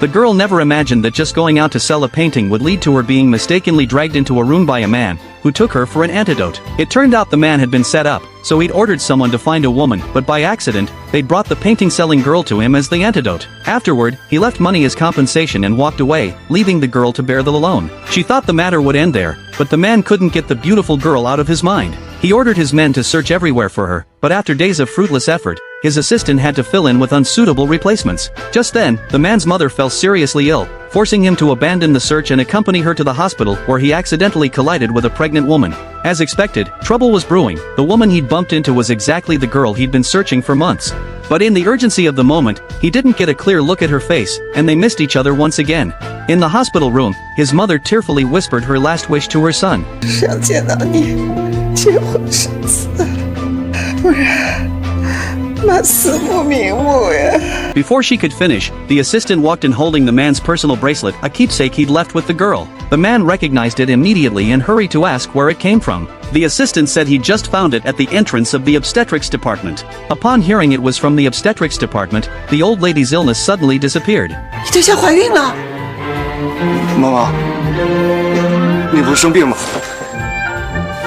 The girl never imagined that just going out to sell a painting would lead to her being mistakenly dragged into a room by a man, who took her for an antidote. It turned out the man had been set up, so he'd ordered someone to find a woman, but by accident, they'd brought the painting-selling girl to him as the antidote. Afterward, he left money as compensation and walked away, leaving the girl to bear the alone. She thought the matter would end there, but the man couldn't get the beautiful girl out of his mind. He ordered his men to search everywhere for her, but after days of fruitless effort, his assistant had to fill in with unsuitable replacements. Just then, the man's mother fell seriously ill, forcing him to abandon the search and accompany her to the hospital where he accidentally collided with a pregnant woman. As expected, trouble was brewing. The woman he'd bumped into was exactly the girl he'd been searching for months. But in the urgency of the moment, he didn't get a clear look at her face, and they missed each other once again. In the hospital room, his mother tearfully whispered her last wish to her son. 想见到你，结婚生子，不然妈死不瞑目呀。 Before she could finish, the assistant walked in holding the man's personal bracelet, a keepsake he'd left with the girl. The man recognized it immediately and hurried to ask where it came from. The assistant said he just found it at the entrance of the obstetrics department. Upon hearing it was from the obstetrics department, the old lady's illness suddenly disappeared. 你对象怀孕了。妈妈，你不是生病吗？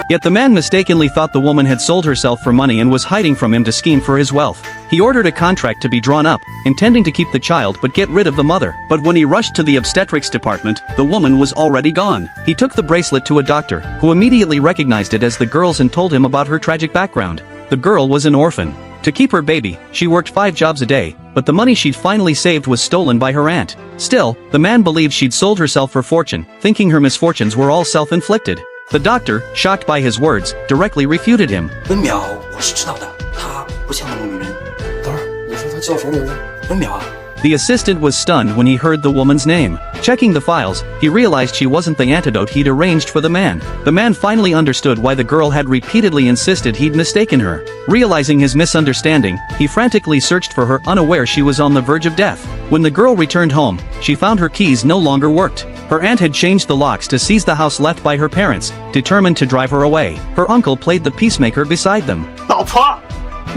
Yet the man mistakenly thought the woman had sold herself for money and was hiding from him to scheme for his wealth. He ordered a contract to be drawn up, intending to keep the child but get rid of the mother. But when he rushed to the obstetrics department, the woman was already gone. He took the bracelet to a doctor, who immediately recognized it as the girl's and told him about her tragic background. The girl was an orphan. To keep her baby, she worked 5 jobs a day, but the money she'd finally saved was stolen by her aunt. Still, the man believed she'd sold herself for fortune, thinking her misfortunes were all self-inflicted. The doctor, shocked by his words, directly refuted him. 文淼，我是知道的，她不像那种女人。等会儿，你说她叫什么名字？文淼啊。 The assistant was stunned when he heard the woman's name. Checking the files, he realized she wasn't the antidote he'd arranged for the man. The man finally understood why the girl had repeatedly insisted he'd mistaken her. Realizing his misunderstanding, he frantically searched for her, unaware she was on the verge of death. When the girl returned home, she found her keys no longer worked. Her aunt had changed the locks to seize the house left by her parents, determined to drive her away. Her uncle played the peacemaker beside them. 老婆，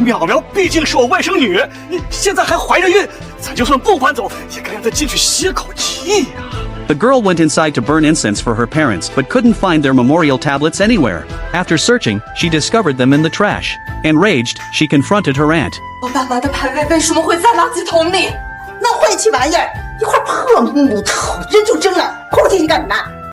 淼淼毕竟是我外甥女，你现在还怀着孕，咱就算不搬走，也该让她进去歇口气呀。 The girl went inside to burn incense for her parents but couldn't find their memorial tablets anywhere. After searching, she discovered them in the trash. Enraged, she confronted her aunt. 我爸爸的牌位为什么会在垃圾桶里？那晦气玩意儿，一块破木头扔就扔了，哭唧唧干嘛？